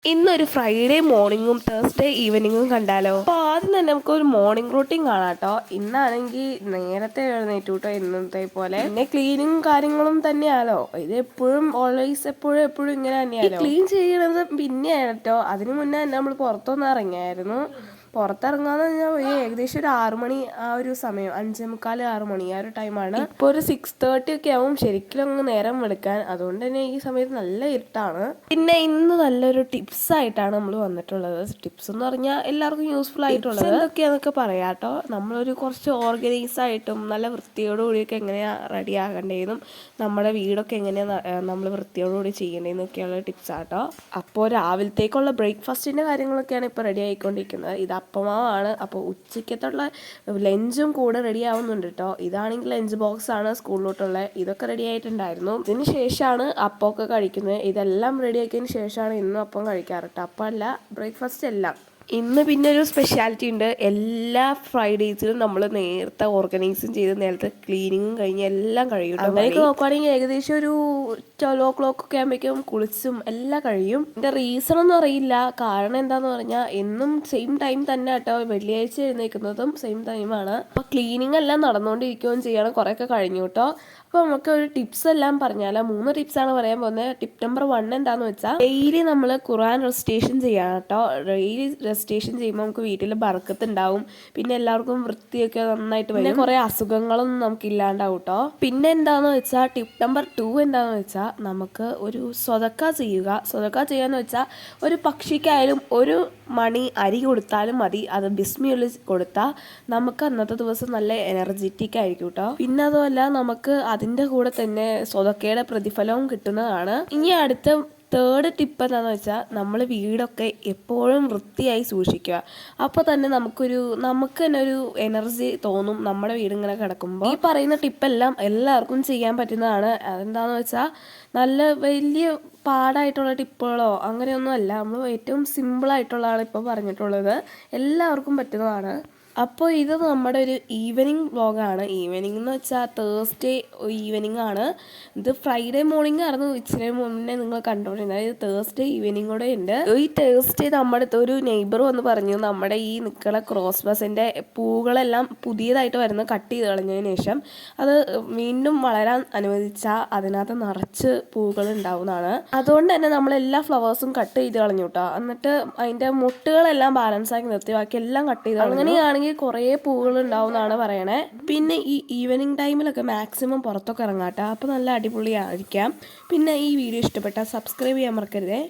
ഇന്നൊരു Friday മോർണിംഗും Thursday ഈവനിങ്ങും കണ്ടാലോ? അപ്പോൾ ആദ്യം തന്നെ നമുക്കൊരു മോർണിംഗ് റൂട്ടീൻ കാണാം കേട്ടോ. ഇന്നാണെങ്കിൽ നേരത്തെ എഴുന്നേറ്റു കേട്ടോ, ഇന്നത്തെ പോലെ. പിന്നെ ക്ലീനിങ്ങും കാര്യങ്ങളും തന്നെയാണല്ലോ, ഇത് എപ്പോഴും ഓൾവേസ് എപ്പോഴും ഇങ്ങനെ തന്നെയാണല്ലോ. ക്ലീൻ ചെയ്യണത് പിന്നെയാണ് കേട്ടോ. അതിന് മുന്നേ തന്നെ നമ്മൾ പുറത്തൊന്ന് ഇറങ്ങിയായിരുന്നു. പുറത്തിറങ്ങാന്ന് പറഞ്ഞാൽ ഏകദേശം ഒരു 6 മണി, ആ ഒരു സമയം 5:45 6 മണി ആ ഒരു ടൈമാണ്. ഇപ്പോൾ ഒരു 6:30 ഒക്കെ ആവും ശരിക്കും അങ്ങ് നേരം വെളുക്കാൻ. അതുകൊണ്ട് തന്നെ ഈ സമയത്ത് നല്ല ഇരുട്ടാണ്. പിന്നെ ഇന്ന് നല്ലൊരു ടിപ്സ് ആയിട്ടാണ് നമ്മൾ വന്നിട്ടുള്ളത്. ടിപ്സ് എന്ന് പറഞ്ഞാൽ എല്ലാവർക്കും യൂസ്ഫുൾ ആയിട്ടുള്ളത് എന്തൊക്കെയാന്നൊക്കെ പറയാം കേട്ടോ. നമ്മളൊരു കുറച്ച് ഓർഗനൈസ് ആയിട്ടും നല്ല വൃത്തിയോടുകൂടിയൊക്കെ എങ്ങനെയാണ് റെഡി ആകേണ്ടതെന്നും നമ്മുടെ വീടൊക്കെ എങ്ങനെയാണ് നമ്മൾ വൃത്തിയോടുകൂടി ചെയ്യേണ്ടതെന്നൊക്കെയുള്ള ടിപ്സ് ആട്ടോ. അപ്പോൾ രാവിലത്തേക്കുള്ള ബ്രേക്ക്ഫാസ്റ്റിൻ്റെ കാര്യങ്ങളൊക്കെയാണ് ഇപ്പോൾ റെഡി ആയിക്കൊണ്ടിരിക്കുന്നത്. ഇത് അപ്പമാവാണ്. അപ്പോൾ ഉച്ചയ്ക്കത്തുള്ള ലഞ്ചും കൂടെ റെഡി ആവുന്നുണ്ട് കേട്ടോ. ഇതാണെങ്കിൽ ലഞ്ച് ബോക്സ് ആണ് സ്കൂളിലോട്ടുള്ള. ഇതൊക്കെ റെഡി ആയിട്ടുണ്ടായിരുന്നു. ഇതിന് ശേഷമാണ് അപ്പമൊക്കെ കഴിക്കുന്നത്. ഇതെല്ലാം റെഡി ആക്കിയതിന് ശേഷമാണ് ഇന്നും അപ്പം കഴിക്കാറ് കേട്ടോ. അപ്പമല്ല, ബ്രേക്ക്ഫാസ്റ്റ് എല്ലാം. ഇന്ന് പിന്നെ ഒരു സ്പെഷ്യാലിറ്റി ഉണ്ട്. എല്ലാ ഫ്രൈഡേസിലും നമ്മൾ നേരത്തെ ഓർഗനൈസും ചെയ്ത് നേരത്തെ ക്ലീനിങ്ങും കഴിഞ്ഞ് എല്ലാം കഴിയും. അങ്ങനെയൊക്കെ നോക്കുവാണെങ്കിൽ ഏകദേശം ഒരു 12 ഒക്കെ ആകുമ്പോഴേക്കും കുളിച്ചും എല്ലാം കഴിയും. ഇതിൻ്റെ റീസൺ ഒന്നും അറിയില്ല. കാരണം എന്താന്ന് പറഞ്ഞാൽ എന്നും സെയിം ടൈം തന്നെ കേട്ടോ. വെള്ളിയാഴ്ച എഴുന്നേൽക്കുന്നതും സെയിം ടൈമാണ്. അപ്പോൾ ക്ലീനിങ് എല്ലാം നടന്നുകൊണ്ടിരിക്കുകയും ചെയ്യണം. കുറേയൊക്കെ കഴിഞ്ഞു കേട്ടോ. അപ്പോൾ നമുക്ക് ഒരു ടിപ്സ് എല്ലാം പറഞ്ഞാലോ. 3 ടിപ്സാണ് പറയാൻ പോകുന്നത്. ടിപ്പ് നമ്പർ 1 എന്താന്ന് വെച്ചാൽ ഡെയിലി നമ്മൾ ഖുർആൻ റെസിറ്റേഷൻ ചെയ്യണം കേട്ടോ. ഡെയിലി റെസിറ്റേഷൻ ചെയ്യുമ്പോൾ നമുക്ക് വീട്ടിൽ ബർക്കത്ത് ഉണ്ടാവും. പിന്നെ എല്ലാവർക്കും വൃത്തിയൊക്കെ നന്നായിട്ട് വരും. പിന്നെ കുറേ അസുഖങ്ങളൊന്നും നമുക്ക് ഇല്ലാണ്ടാവും കേട്ടോ. പിന്നെ എന്താണെന്ന് വെച്ചാൽ ടിപ്പ് നമ്പർ 2 എന്താണെന്ന് വെച്ചാൽ നമുക്ക് ഒരു സ്വതക്ക ചെയ്യുക. സ്വതക്ക ചെയ്യാന്ന് വെച്ചാൽ ഒരു പക്ഷിക്കായാലും ഒരു മണി അരി കൊടുത്താലും മതി. അത് ബിസ്മിയിൽ കൊടുത്താൽ നമുക്ക് അന്നത്തെ ദിവസം നല്ല എനർജറ്റിക് ആയിരിക്കും കേട്ടോ. പിന്നെ അതുമല്ല നമുക്ക് അതിൻ്റെ കൂടെ തന്നെ സ്വതക്കയുടെ പ്രതിഫലവും കിട്ടുന്നതാണ്. ഇനി അടുത്ത 3rd ടിപ്പ് എന്താണെന്ന് വെച്ചാൽ നമ്മൾ വീടൊക്കെ എപ്പോഴും വൃത്തിയായി സൂക്ഷിക്കുക. അപ്പോൾ തന്നെ നമുക്ക് തന്നെ ഒരു എനർജി തോന്നും നമ്മുടെ വീടിങ്ങനെ കിടക്കുമ്പോൾ. ഈ പറയുന്ന ടിപ്പെല്ലാം എല്ലാവർക്കും ചെയ്യാൻ പറ്റുന്നതാണ്. അതെന്താണെന്ന് വെച്ചാൽ നല്ല വലിയ പാടായിട്ടുള്ള ടിപ്പുകളോ അങ്ങനെയൊന്നും അല്ല. നമ്മൾ ഏറ്റവും സിമ്പിളായിട്ടുള്ളതാണ് ഇപ്പോൾ പറഞ്ഞിട്ടുള്ളത്. എല്ലാവർക്കും പറ്റുന്നതാണ്. അപ്പോൾ ഇത് നമ്മുടെ ഒരു ഈവനിങ് വ്ളോഗാണ്. ഈവനിങ് എന്ന് വെച്ചാൽ തേഴ്സ്ഡേ ഈവനിങ് ആണ്. ഇത് ഫ്രൈഡേ മോർണിംഗ് ആയിരുന്നു ഇച്ചിരി മുന്നേ നിങ്ങൾ കണ്ടുകൊണ്ടിരുന്നത്. ഇത് തേഴ്സ്ഡേ ഈവനിങ് കൂടെ ഉണ്ട്. ഈ തേഴ്സ്ഡേ നമ്മുടെ ഒരു നെയ്ബർ വന്ന് പറഞ്ഞു, നമ്മുടെ ഈ നിൽക്കുന്ന ക്രോസ് ബസിൻ്റെ പൂകളെല്ലാം പുതിയതായിട്ട് വരുന്ന കട്ട് ചെയ്ത് കളഞ്ഞതിന് ശേഷം അത് വീണ്ടും വളരാൻ അനുവദിച്ചാൽ അതിനകത്ത് നിറച്ച് പൂകൾ ഉണ്ടാവുന്നതാണ്. അതുകൊണ്ട് തന്നെ നമ്മളെല്ലാ ഫ്ലവേഴ്സും കട്ട് ചെയ്ത് കളഞ്ഞു കേട്ടോ. എന്നിട്ട് അതിൻ്റെ മുട്ടുകളെല്ലാം ബാലൻസ് ആക്കി നിർത്തി, ബാക്കി എല്ലാം കട്ട് ചെയ്ത് അങ്ങനെയാണെങ്കിൽ കുറേ പൂകൾ ഉണ്ടാവുമെന്നാണ് പറയണേ. പിന്നെ ഈ ഈവനിങ് ടൈമിലൊക്കെ മാക്സിമം പുറത്തൊക്കെ ഇറങ്ങാട്ടോ. അപ്പോൾ നല്ല അടിപൊളിയായിരിക്കാം. പിന്നെ ഈ വീഡിയോ ഇഷ്ടപ്പെട്ടാൽ സബ്സ്ക്രൈബ് ചെയ്യാൻ മറക്കരുതേ.